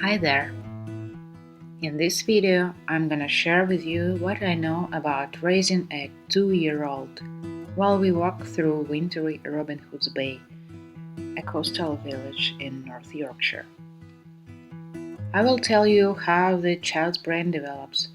Hi there! In this video, I'm gonna share with you what I know about raising a 2-year-old while we walk through wintery Robin Hood's Bay, a coastal village in North Yorkshire. I will tell you how the child's brain develops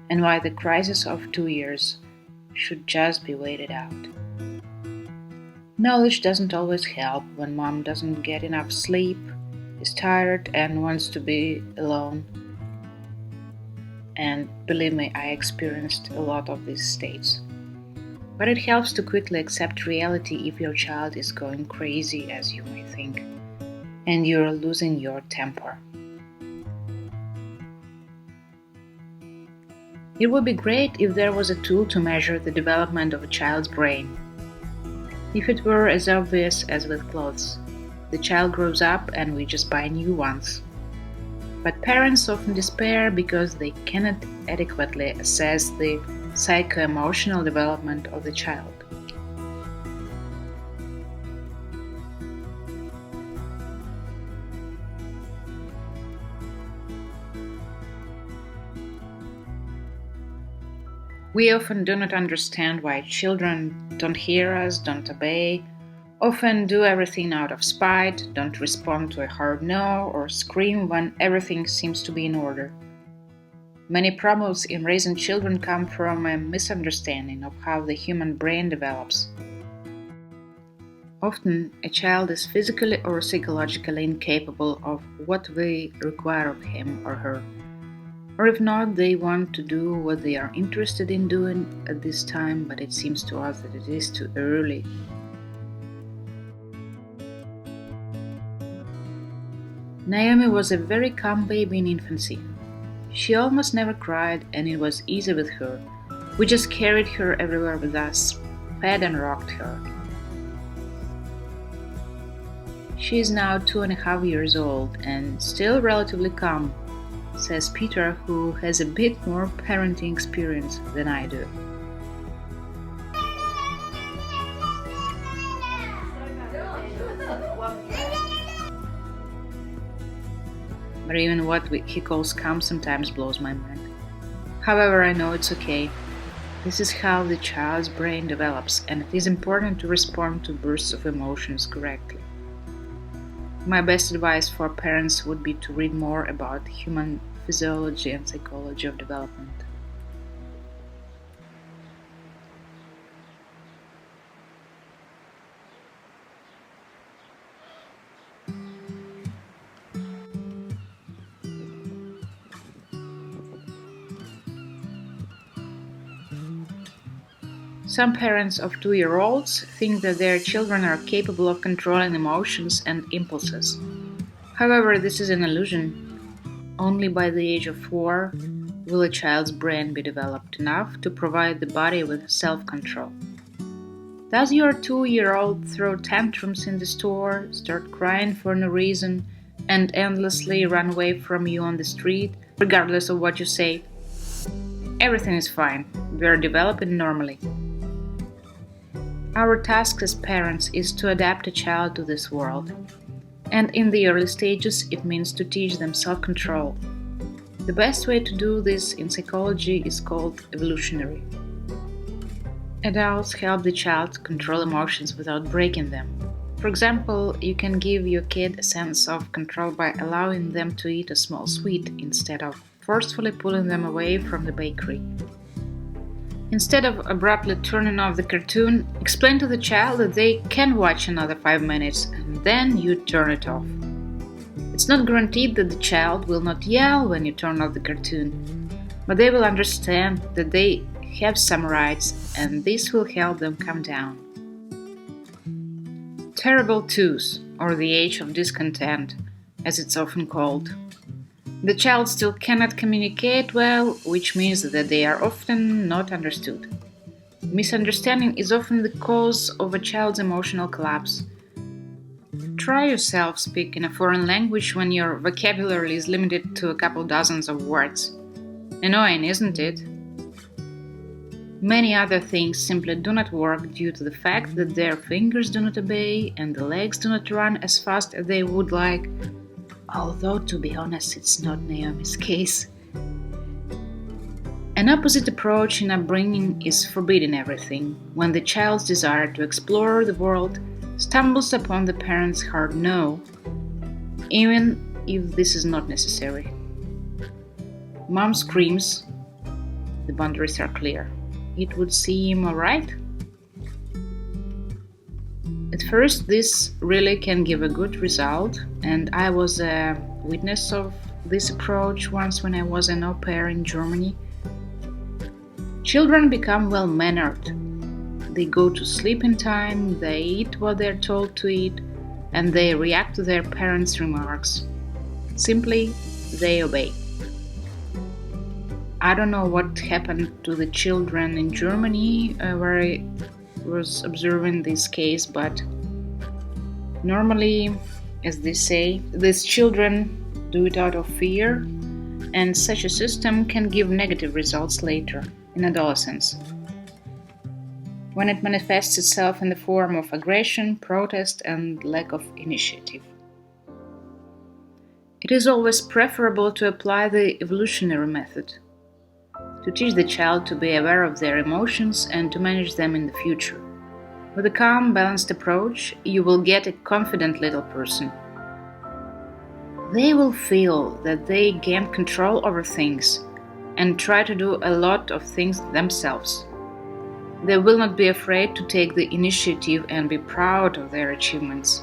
and why the crisis of 2 years should just be waited out. Knowledge doesn't always help when mom doesn't get enough sleep, is tired and wants to be alone. And believe me, I experienced a lot of these states. But it helps to quickly accept reality if your child is going crazy, as you may think, and you're losing your temper. It would be great if there was a tool to measure the development of a child's brain. If it were as obvious as with clothes, the child grows up and we just buy new ones. But parents often despair because they cannot adequately assess the psycho-emotional development of the child. We often do not understand why children don't hear us, don't obey, often do everything out of spite, don't respond to a hard no, or scream when everything seems to be in order. Many problems in raising children come from a misunderstanding of how the human brain develops. Often, a child is physically or psychologically incapable of what we require of him or her. Or if not, they want to do what they are interested in doing at this time, but it seems to us that it is too early. Naomi was a very calm baby in infancy. She almost never cried, and it was easy with her. We just carried her everywhere with us, fed and rocked her. She is now 2.5 years old and still relatively calm, says Peter, who has a bit more parenting experience than I do. But even what he calls calm sometimes blows my mind. However, I know it's okay. This is how the child's brain develops, and it is important to respond to bursts of emotions correctly. My best advice for parents would be to read more about human physiology and psychology of development. Some parents of 2-year-olds think that their children are capable of controlling emotions and impulses. However, this is an illusion. Only by the age of 4 will a child's brain be developed enough to provide the body with self-control. Does your 2-year-old throw tantrums in the store, start crying for no reason, and endlessly run away from you on the street, regardless of what you say? Everything is fine. We are developing normally. Our task as parents is to adapt a child to this world. And in the early stages, it means to teach them self-control. The best way to do this in psychology is called evolutionary. Adults help the child control emotions without breaking them. For example, you can give your kid a sense of control by allowing them to eat a small sweet instead of forcefully pulling them away from the bakery. Instead of abruptly turning off the cartoon, explain to the child that they can watch another 5 minutes and then you turn it off. It's not guaranteed that the child will not yell when you turn off the cartoon, but they will understand that they have some rights and this will help them calm down. Terrible twos, or the age of discontent, as it's often called. The child still cannot communicate well, which means that they are often not understood. Misunderstanding is often the cause of a child's emotional collapse. Try yourself speak in a foreign language when your vocabulary is limited to a couple dozens of words. Annoying, isn't it? Many other things simply do not work due to the fact that their fingers do not obey and the legs do not run as fast as they would like. although to be honest, it's not Naomi's case. An opposite approach in upbringing is forbidding everything, when the child's desire to explore the world stumbles upon the parent's hard no, even if this is not necessary. Mom screams, the boundaries are clear. It would seem alright? At first, this really can give a good result, and I was a witness of this approach once when I was an au pair in Germany. Children become well-mannered. They go to sleep in time, they eat what they're told to eat, and they react to their parents' remarks. Simply, they obey. I don't know what happened to the children in Germany where I was observing this case, but normally, as they say, these children do it out of fear, and such a system can give negative results later, in adolescence, when it manifests itself in the form of aggression, protest, and lack of initiative. It is always preferable to apply the evolutionary method, to teach the child to be aware of their emotions and to manage them in the future. With a calm, balanced approach, you will get a confident little person. They will feel that they gain control over things and try to do a lot of things themselves. They will not be afraid to take the initiative and be proud of their achievements.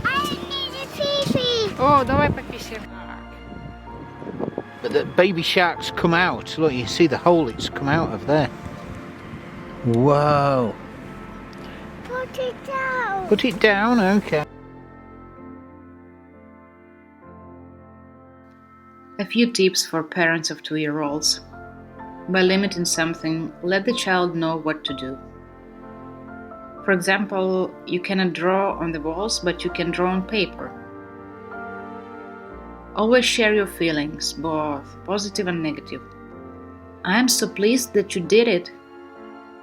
I need a pee-pee. Oh, давай пописаем. But the baby shark's come out. Look, you see the hole it's come out of there. Whoa. Put it down. Put it down, okay. A few tips for parents of 2-year-olds. By limiting something, let the child know what to do. For example, you cannot draw on the walls, but you can draw on paper. Always share your feelings, both positive and negative. I am so pleased that you did it.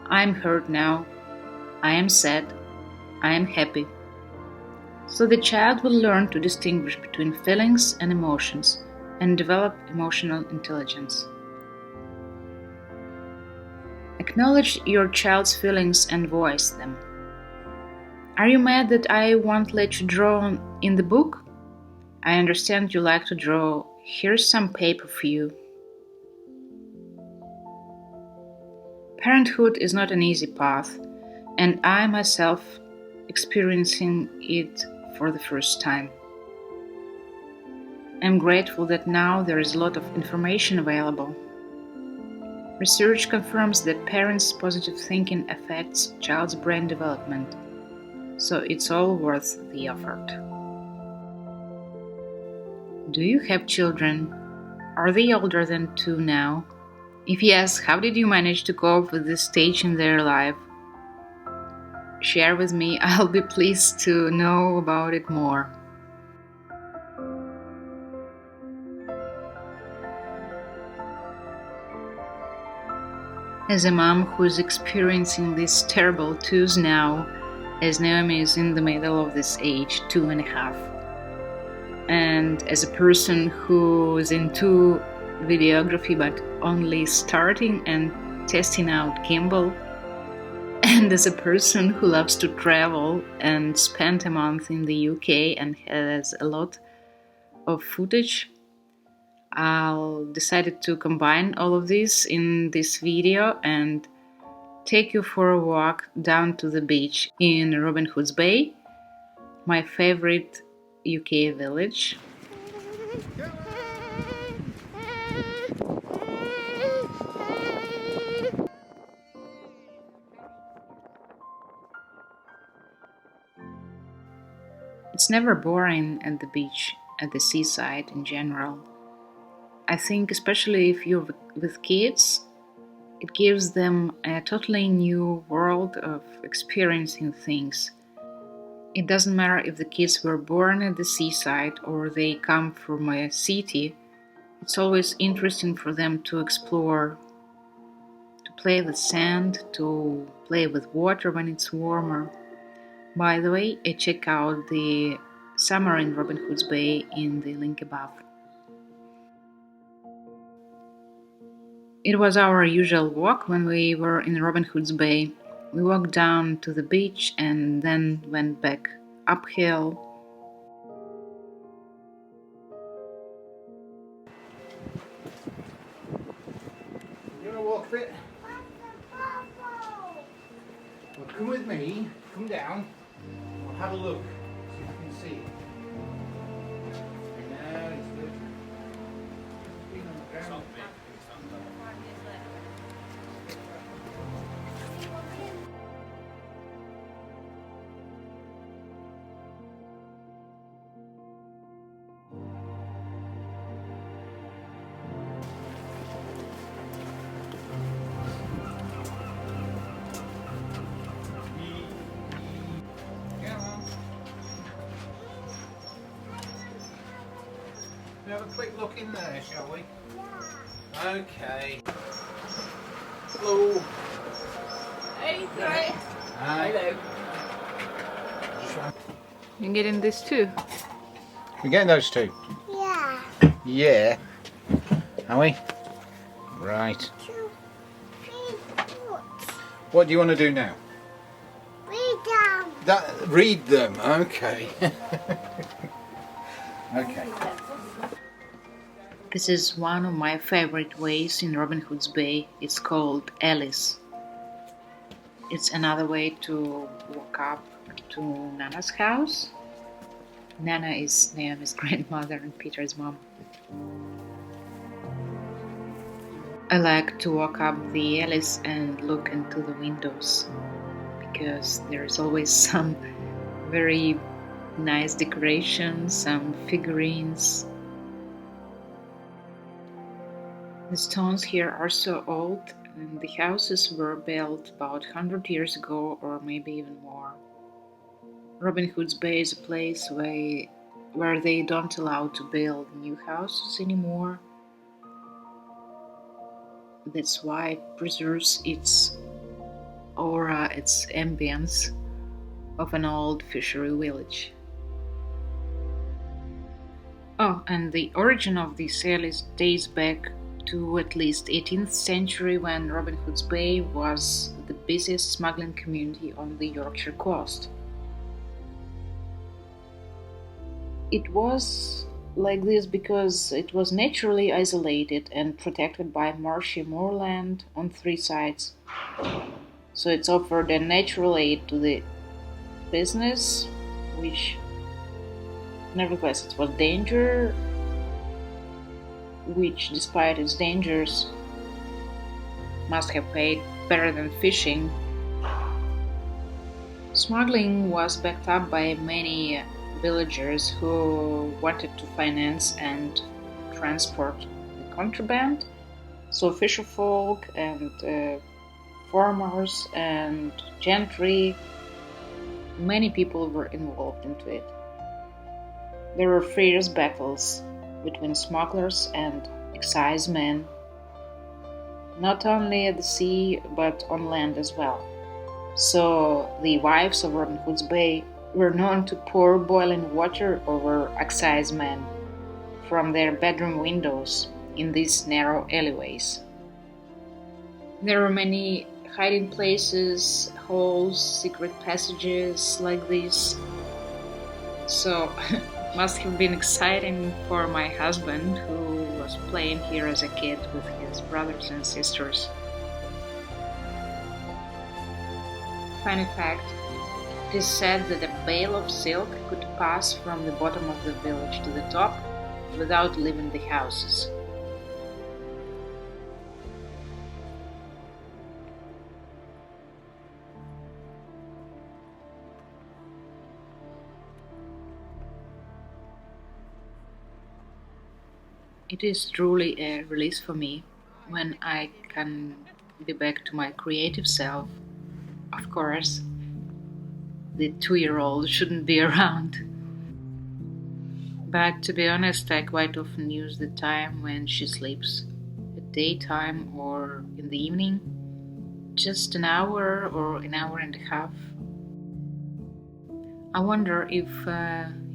I am hurt now. I am sad. I am happy. So the child will learn to distinguish between feelings and emotions and develop emotional intelligence. Acknowledge your child's feelings and voice them. Are you mad that I won't let you draw in the book? I understand you like to draw. Here's some paper for you. Parenthood is not an easy path, and I myself experiencing it for the first time. I'm grateful that now there is a lot of information available. Research confirms that parents' positive thinking affects child's brain development, so it's all worth the effort. Do you have children? Are they older than 2 now? If yes, how did you manage to cope with this stage in their life? Share with me, I'll be pleased to know about it more. As a mom who is experiencing these terrible 2s now, as Naomi is in the middle of this age, 2.5, and as a person who is into videography but only starting and testing out gimbal, and as a person who loves to travel and spent a month in the UK and has a lot of footage, I'll decided to combine all of this in this video and take you for a walk down to the beach in Robin Hood's Bay, my favorite UK village. It's never boring at the beach, at the seaside in general. I think especially if you're with kids, it gives them a totally new world of experiencing things. It doesn't matter if the kids were born at the seaside or they come from a city, it's always interesting for them to explore, to play with sand, to play with water when it's warmer. By the way, I check out the Summer in Robin Hood's Bay in the link above. It was our usual walk when we were in Robin Hood's Bay. We walked down to the beach and then went back uphill. You want to walk a bit? Well, come with me. Come down. We'll have a look. See if you can see it. No, it's good. Been on the ground. Have a quick look in there, shall we? Yeah. Okay. Hello. Hey, Hi. Hello. You're getting this too? We're getting those two. Yeah. Yeah. Are we? Right. 2, 3, 4. What do you want to do now? Read them. Read them. Okay. Okay. This is one of my favorite ways in Robin Hood's Bay. It's called Alice. It's another way to walk up to Nana's house. Nana is Naomi's grandmother and Peter's mom. I like to walk up the Alice and look into the windows because there's always some very nice decorations, some figurines. The stones here are so old, and the houses were built about 100 years ago or maybe even more. Robin Hood's Bay is a place where they don't allow to build new houses anymore. That's why it preserves its aura, its ambience of an old fishery village. Oh, and the origin of this Alice dates back to at least 18th century when Robin Hood's Bay was the busiest smuggling community on the Yorkshire coast. It was like this because it was naturally isolated and protected by marshy moorland on 3 sides. So it's offered a natural aid to the business, which nevertheless it was danger, which despite its dangers must have paid better than fishing. Smuggling was backed up by many villagers who wanted to finance and transport the contraband. So fisherfolk and farmers and gentry, many people were involved into it. There were fierce battles between smugglers and excisemen, not only at the sea but on land as well. So the wives of Robin Hood's Bay were known to pour boiling water over excisemen from their bedroom windows in these narrow alleyways. There were many hiding places, holes, secret passages like this. So must have been exciting for my husband, who was playing here as a kid with his brothers and sisters. Funny fact, it is said that a bale of silk could pass from the bottom of the village to the top without leaving the houses. It is truly a release for me when I can be back to my creative self. Of course, the 2-year-old shouldn't be around. But to be honest, I quite often use the time when she sleeps, at daytime or in the evening, just an hour or an hour and a half. I wonder if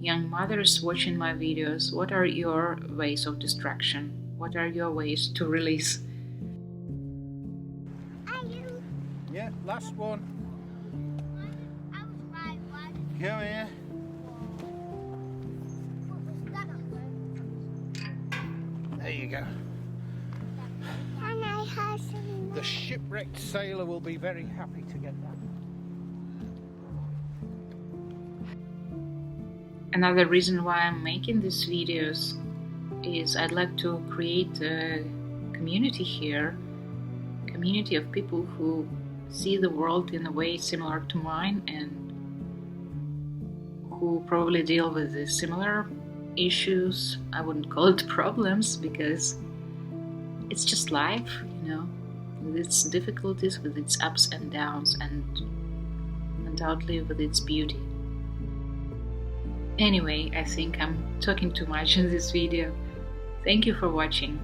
young mothers watching my videos, what are your ways of distraction? What are your ways to release? Yeah, last one. Come here. There you go. And I have some. The shipwrecked sailor will be very happy to get that. Another reason why I'm making these videos is I'd like to create a community here, community of people who see the world in a way similar to mine and who probably deal with the similar issues. I wouldn't call it problems because it's just life, you know, with its difficulties, with its ups and downs, and undoubtedly with its beauty. Anyway, I think I'm talking too much in this video. Thank you for watching.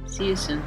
See you soon.